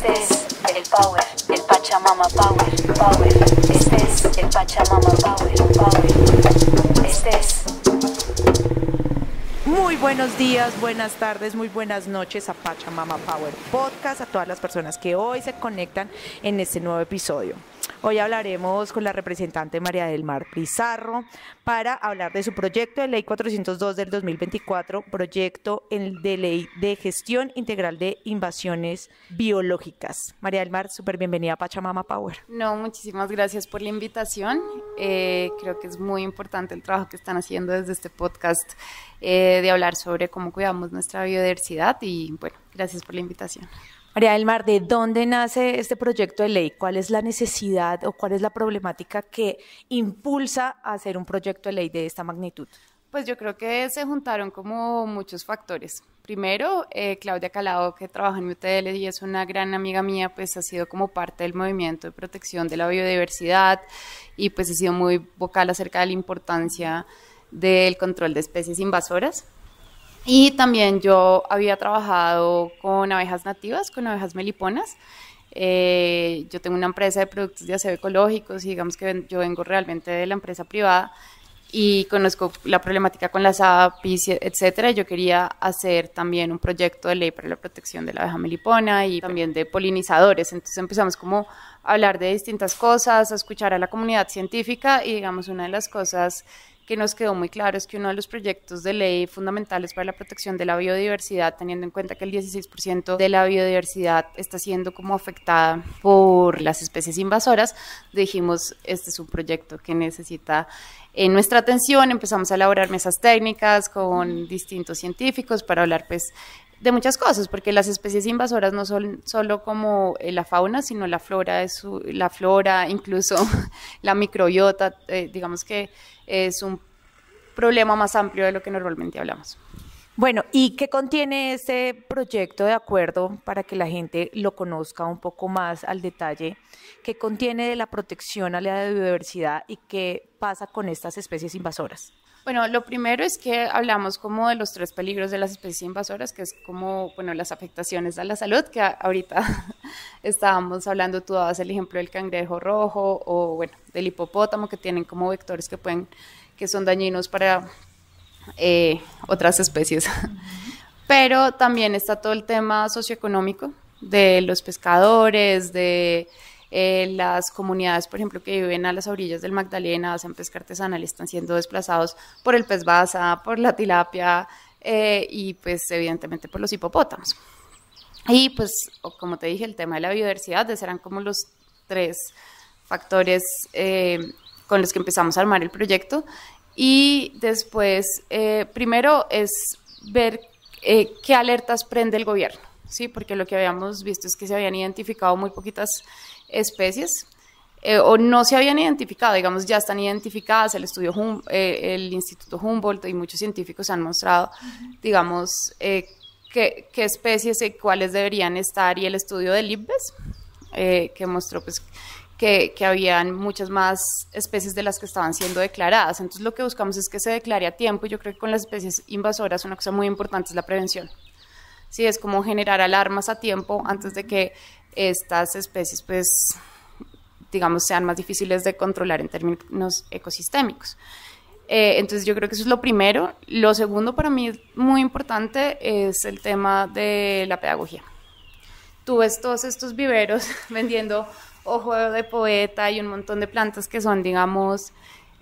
Este es el Power, el Pachamama Power. Este es el Pachamama Power. Este es. Muy buenos días, buenas tardes, muy buenas noches a Pachamama Power Podcast, a todas las personas que hoy se conectan en este nuevo episodio. Hoy hablaremos con la representante María del Mar Pizarro para hablar de su proyecto de ley 402 del 2024, proyecto de ley de gestión integral de invasiones biológicas. María del Mar, súper bienvenida a Pachamama Power. No, muchísimas gracias por la invitación. Creo que es muy importante el trabajo que están haciendo desde este podcast de hablar sobre cómo cuidamos nuestra biodiversidad y bueno, gracias por la invitación. María del Mar, ¿de dónde nace este proyecto de ley? ¿Cuál es la necesidad o cuál es la problemática que impulsa a hacer un proyecto de ley de esta magnitud? Pues yo creo que se juntaron como muchos factores. Primero, Claudia Calao, que trabaja en UTL y es una gran amiga mía, pues ha sido como parte del movimiento de protección de la biodiversidad y pues ha sido muy vocal acerca de la importancia del control de especies invasoras. Y también yo había trabajado con abejas nativas, con abejas meliponas. Yo tengo una empresa de productos de aseo ecológicos y digamos que yo vengo realmente de la empresa privada y conozco la problemática con las apis, etcétera. Yo quería hacer también un proyecto de ley para la protección de la abeja melipona y también de polinizadores. Entonces empezamos como a hablar de distintas cosas, a escuchar a la comunidad científica y digamos una de las cosas que nos quedó muy claro es que uno de los proyectos de ley fundamentales para la protección de la biodiversidad, teniendo en cuenta que el 16% de la biodiversidad está siendo como afectada por las especies invasoras, dijimos, este es un proyecto que necesita nuestra atención. Empezamos a elaborar mesas técnicas con distintos científicos para hablar pues de muchas cosas, porque las especies invasoras no son solo como la fauna, sino la flora, incluso la microbiota, digamos que es un problema más amplio de lo que normalmente hablamos. Bueno, ¿y qué contiene este proyecto de acuerdo para que la gente lo conozca un poco más al detalle? ¿Qué contiene de la protección a la biodiversidad y qué pasa con estas especies invasoras? Bueno, lo primero es que hablamos como de los 3 peligros de las especies invasoras, que es como, bueno, las afectaciones a la salud, que ahorita estábamos hablando, tú dabas el ejemplo del cangrejo rojo o, bueno, del hipopótamo, que tienen como vectores que son dañinos para otras especies. Pero también está todo el tema socioeconómico de los pescadores, de las comunidades, por ejemplo, que viven a las orillas del Magdalena, hacen pesca artesanal y están siendo desplazados por el pez basa, por la tilapia y pues evidentemente por los hipopótamos. Y pues, como te dije, el tema de la biodiversidad, esos eran como los 3 factores con los que empezamos a armar el proyecto. Y después, primero es ver qué alertas prende el gobierno, ¿sí? Porque lo que habíamos visto es que se habían identificado muy poquitas especies o no se habían identificado, digamos, ya están identificadas, el Instituto Humboldt y muchos científicos han mostrado, digamos, qué especies y cuáles deberían estar, y el estudio del IPBES, que mostró pues que habían muchas más especies de las que estaban siendo declaradas. Entonces lo que buscamos es que se declare a tiempo, y yo creo que con las especies invasoras una cosa muy importante es la prevención. Sí, es como generar alarmas a tiempo antes de que estas especies, pues, digamos, sean más difíciles de controlar en términos ecosistémicos. Entonces yo creo que eso es lo primero. Lo segundo para mí muy importante es el tema de la pedagogía. Tú ves todos estos viveros vendiendo ojo de poeta y un montón de plantas que son, digamos,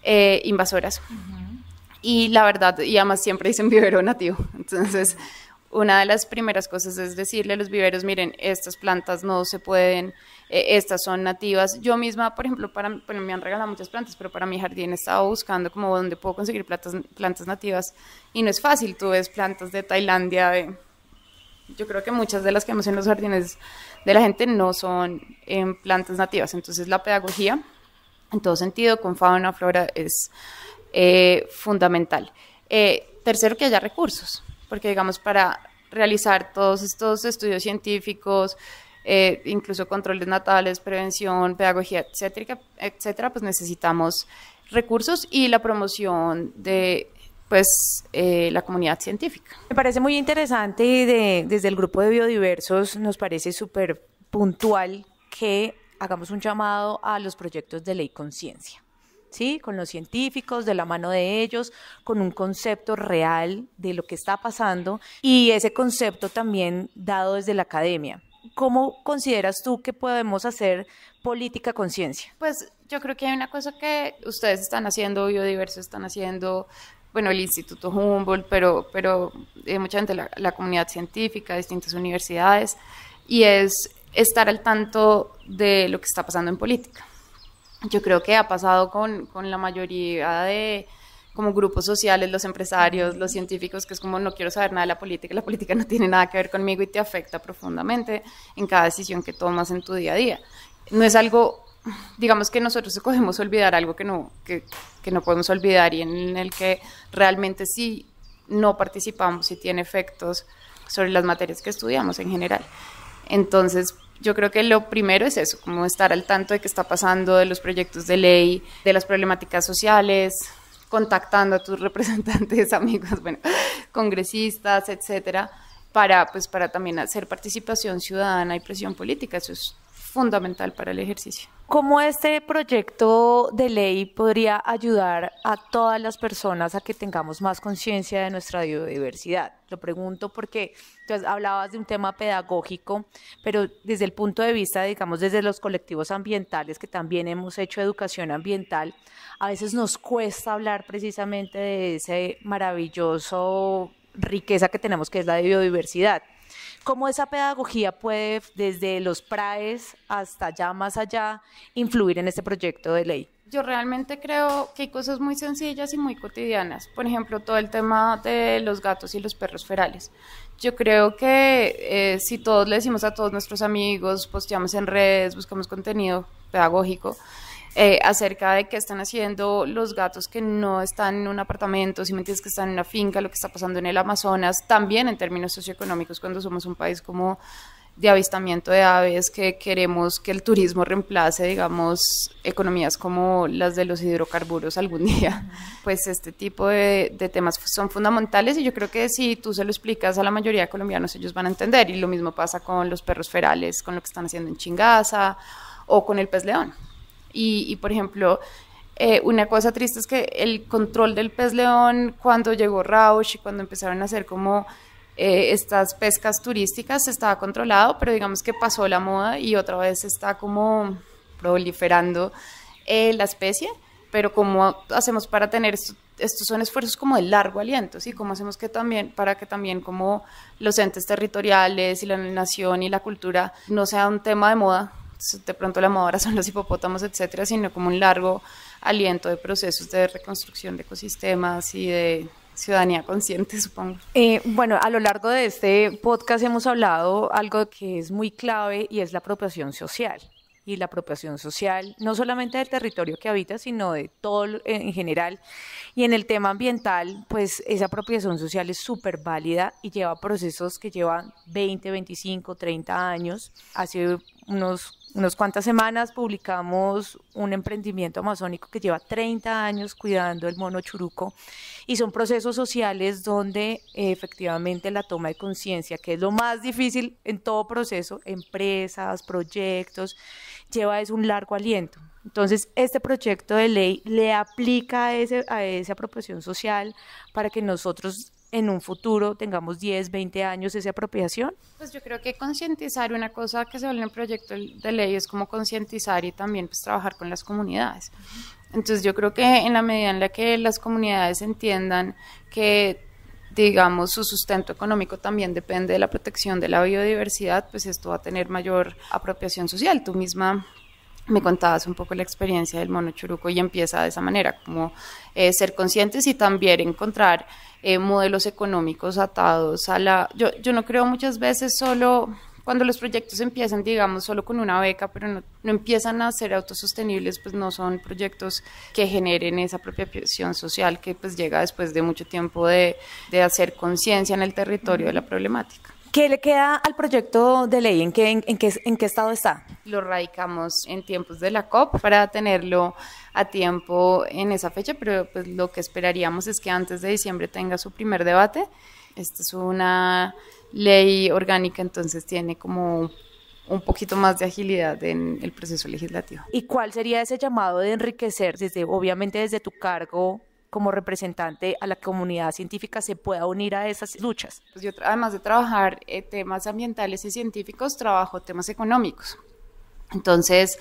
invasoras. Y la verdad, y además siempre dicen vivero nativo. Entonces, una de las primeras cosas es decirle a los viveros, miren, estas plantas no se pueden, estas son nativas. Yo misma, por ejemplo, me han regalado muchas plantas, pero para mi jardín he estado buscando como dónde puedo conseguir plantas nativas y no es fácil. Tú ves plantas de Tailandia, yo creo que muchas de las que vemos en los jardines de la gente no son plantas nativas. Entonces la pedagogía, en todo sentido, con fauna, flora, es fundamental. Tercero, que haya recursos, porque digamos para realizar todos estos estudios científicos, incluso controles natales, prevención, pedagogía, etcétera, pues necesitamos recursos y la promoción de la comunidad científica. Me parece muy interesante y desde el grupo de biodiversos nos parece súper puntual que hagamos un llamado a los proyectos de ley conciencia, ¿sí? Con los científicos, de la mano de ellos, con un concepto real de lo que está pasando y ese concepto también dado desde la academia. ¿Cómo consideras tú que podemos hacer política conciencia? Pues yo creo que hay una cosa que ustedes están haciendo, Biodiverso están haciendo, bueno, el Instituto Humboldt, pero mucha gente, la comunidad científica, distintas universidades, y es estar al tanto de lo que está pasando en política. Yo creo que ha pasado con la mayoría de como grupos sociales, los empresarios, los científicos, que es como no quiero saber nada de la política no tiene nada que ver conmigo y te afecta profundamente en cada decisión que tomas en tu día a día. No es algo, digamos que nosotros escogemos olvidar algo que no podemos olvidar y en el que realmente sí no participamos y tiene efectos sobre las materias que estudiamos en general. Entonces, yo creo que lo primero es eso, como estar al tanto de qué está pasando, de los proyectos de ley, de las problemáticas sociales, contactando a tus representantes, amigos, bueno, congresistas, etcétera, para también hacer participación ciudadana y presión política. Eso es fundamental para el ejercicio. ¿Cómo este proyecto de ley podría ayudar a todas las personas a que tengamos más conciencia de nuestra biodiversidad? Lo pregunto porque tú hablabas de un tema pedagógico, pero desde el punto de vista, digamos, desde los colectivos ambientales, que también hemos hecho educación ambiental, a veces nos cuesta hablar precisamente de ese maravilloso riqueza que tenemos, que es la biodiversidad. ¿Cómo esa pedagogía puede, desde los PRAES hasta ya más allá, influir en este proyecto de ley? Yo realmente creo que hay cosas muy sencillas y muy cotidianas. Por ejemplo, todo el tema de los gatos y los perros ferales. Yo creo que si todos le decimos a todos nuestros amigos, posteamos en redes, buscamos contenido pedagógico, acerca de qué están haciendo los gatos que no están en un apartamento, si me entiendes, que están en una finca, lo que está pasando en el Amazonas, también en términos socioeconómicos, cuando somos un país como de avistamiento de aves, que queremos que el turismo reemplace, digamos, economías como las de los hidrocarburos algún día. Pues este tipo de temas son fundamentales y yo creo que si tú se lo explicas a la mayoría de colombianos, ellos van a entender. Y lo mismo pasa con los perros ferales, con lo que están haciendo en Chingaza o con el pez león. Y por ejemplo, una cosa triste es que el control del pez león, cuando llegó Rauch y cuando empezaron a hacer como estas pescas turísticas, estaba controlado, pero digamos que pasó la moda y otra vez está como proliferando la especie. Pero ¿cómo hacemos para tener estos son esfuerzos como de largo aliento, ¿sí? ¿Cómo hacemos para que también como los entes territoriales y la nación y la cultura no sea un tema de moda? De pronto la moda ahora son los hipopótamos, etcétera, sino como un largo aliento de procesos de reconstrucción de ecosistemas y de ciudadanía consciente, supongo. Bueno, a lo largo de este podcast hemos hablado algo que es muy clave y es la apropiación social. Y la apropiación social, no solamente del territorio que habita, sino de todo en general. Y en el tema ambiental, pues esa apropiación social es súper válida y lleva procesos que llevan 20, 25, 30 años. Hace unas cuantas semanas publicamos un emprendimiento amazónico que lleva 30 años cuidando el mono churuco y son procesos sociales donde efectivamente la toma de conciencia, que es lo más difícil en todo proceso, empresas, proyectos, lleva un largo aliento. Entonces, este proyecto de ley le aplica a esa apropiación social para que nosotros en un futuro tengamos 10, 20 años esa apropiación. Pues yo creo que concientizar, una cosa que se vuelve en el proyecto de ley es como concientizar y también pues trabajar con las comunidades. Entonces yo creo que en la medida en la que las comunidades entiendan que digamos su sustento económico también depende de la protección de la biodiversidad, pues esto va a tener mayor apropiación social. Tú misma me contabas un poco la experiencia del mono churuco y empieza de esa manera, como ser conscientes y también encontrar modelos económicos atados a la... Yo no creo muchas veces solo cuando los proyectos empiezan, digamos, solo con una beca, pero no empiezan a ser autosostenibles, pues no son proyectos que generen esa apropiación social que pues llega después de mucho tiempo de hacer conciencia en el territorio de la problemática. ¿Qué le queda al proyecto de ley? ¿En qué estado está? Lo radicamos en tiempos de la COP para tenerlo a tiempo en esa fecha, pero pues lo que esperaríamos es que antes de diciembre tenga su primer debate. Esta es una ley orgánica, entonces tiene como un poquito más de agilidad en el proceso legislativo. ¿Y cuál sería ese llamado de enriquecer, obviamente desde tu cargo como representante a la comunidad científica, se pueda unir a esas luchas? Pues yo, además de trabajar temas ambientales y científicos, trabajo temas económicos. Entonces,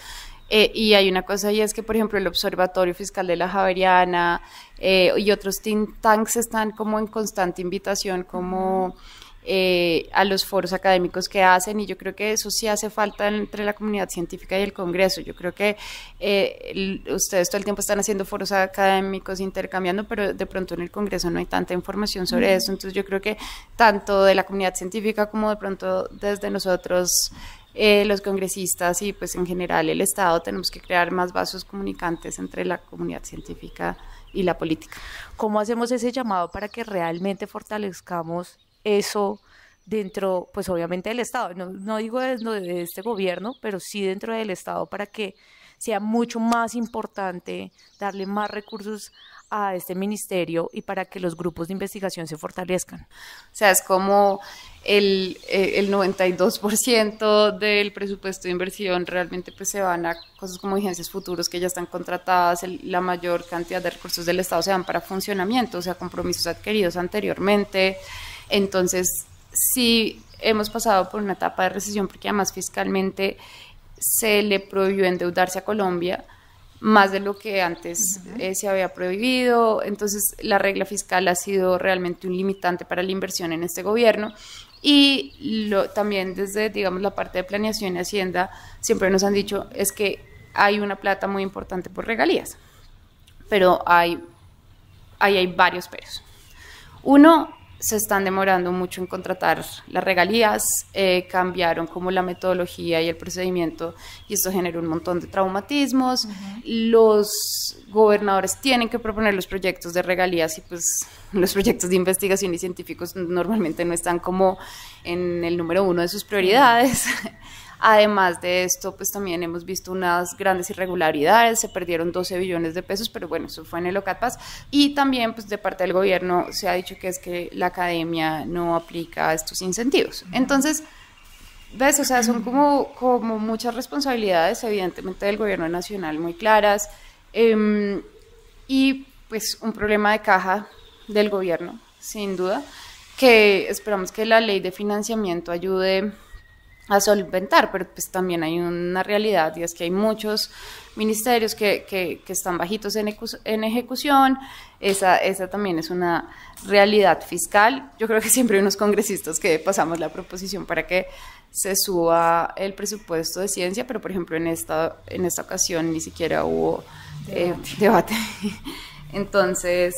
y hay una cosa, y es que, por ejemplo, el Observatorio Fiscal de la Javeriana y otros think tanks están como en constante invitación como a los foros académicos que hacen, y yo creo que eso sí hace falta entre la comunidad científica y el Congreso. Yo creo que ustedes todo el tiempo están haciendo foros académicos, intercambiando, pero de pronto en el Congreso no hay tanta información sobre eso. Entonces yo creo que tanto de la comunidad científica como de pronto desde nosotros, los congresistas y pues en general el Estado, tenemos que crear más vasos comunicantes entre la comunidad científica y la política. ¿Cómo hacemos ese llamado para que realmente fortalezcamos eso dentro, pues obviamente del Estado? No digo de este gobierno, pero sí dentro del Estado, para que sea mucho más importante darle más recursos a este ministerio y para que los grupos de investigación se fortalezcan. O sea, es como el 92% del presupuesto de inversión realmente pues se van a cosas como agencias futuros que ya están contratadas. La mayor cantidad de recursos del Estado se van para funcionamiento, o sea, compromisos adquiridos anteriormente. Entonces, sí hemos pasado por una etapa de recesión, porque además fiscalmente se le prohibió endeudarse a Colombia más de lo que antes se había prohibido. Entonces, la regla fiscal ha sido realmente un limitante para la inversión en este gobierno. Y también desde, digamos, la parte de planeación y Hacienda, siempre nos han dicho es que hay una plata muy importante por regalías, pero ahí hay varios peros. Uno, se están demorando mucho en contratar las regalías, cambiaron como la metodología y el procedimiento, y esto generó un montón de traumatismos. Los gobernadores tienen que proponer los proyectos de regalías, y pues los proyectos de investigación y científicos normalmente no están como en el número uno de sus prioridades. Además de esto, pues también hemos visto unas grandes irregularidades, se perdieron 12 billones de pesos, pero bueno, eso fue en el OCATPAS. Y también, pues de parte del gobierno se ha dicho que es que la academia no aplica estos incentivos. Entonces, ¿ves? O sea, son como muchas responsabilidades, evidentemente, del gobierno nacional muy claras, y pues un problema de caja del gobierno, sin duda, que esperamos que la ley de financiamiento ayude a solventar, pero pues también hay una realidad, y es que hay muchos ministerios que están bajitos en ejecución. Esa también es una realidad fiscal. Yo creo que siempre hay unos congresistas que pasamos la proposición para que se suba el presupuesto de ciencia, pero por ejemplo en esta ocasión ni siquiera hubo debate. Entonces,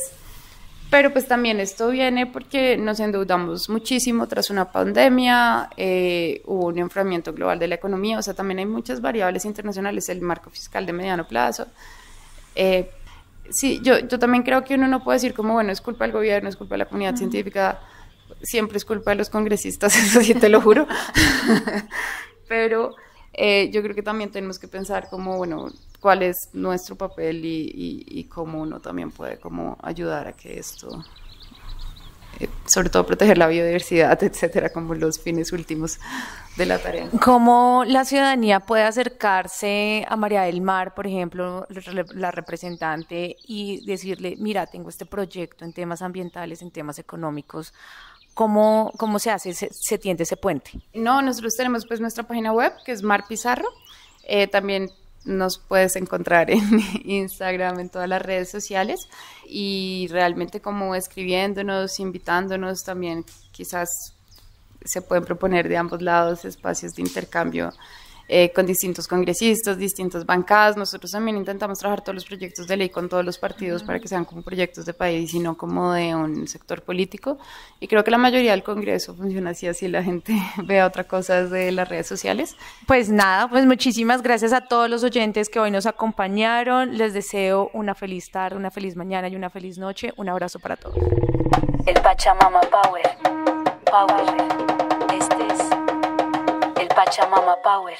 pero pues también esto viene porque nos endeudamos muchísimo tras una pandemia, hubo un enfriamiento global de la economía, o sea, también hay muchas variables internacionales, el marco fiscal de mediano plazo. Sí, yo también creo que uno no puede decir como, bueno, es culpa del gobierno, es culpa de la comunidad científica, siempre es culpa de los congresistas, eso sí te lo juro. Pero yo creo que también tenemos que pensar como, bueno, cuál es nuestro papel y cómo uno también puede como ayudar a que esto, sobre todo proteger la biodiversidad, etcétera, como los fines últimos de la tarea. ¿Cómo la ciudadanía puede acercarse a María del Mar, por ejemplo, la representante, y decirle, mira, tengo este proyecto en temas ambientales, en temas económicos? ¿Cómo se hace, se tiende ese puente? No, nosotros tenemos pues nuestra página web, que es Mar Pizarro. También nos puedes encontrar en Instagram, en todas las redes sociales, y realmente como escribiéndonos, invitándonos. También quizás se pueden proponer de ambos lados espacios de intercambio con distintos congresistas, distintas bancadas. Nosotros también intentamos trabajar todos los proyectos de ley con todos los partidos para que sean como proyectos de país y no como de un sector político, y creo que la mayoría del Congreso funciona así la gente vea otra cosa desde las redes sociales. Pues nada, pues muchísimas gracias a todos los oyentes que hoy nos acompañaron. Les deseo una feliz tarde, una feliz mañana y una feliz noche. Un abrazo para todos. El Pachamama Power. Este es el Pachamama Power.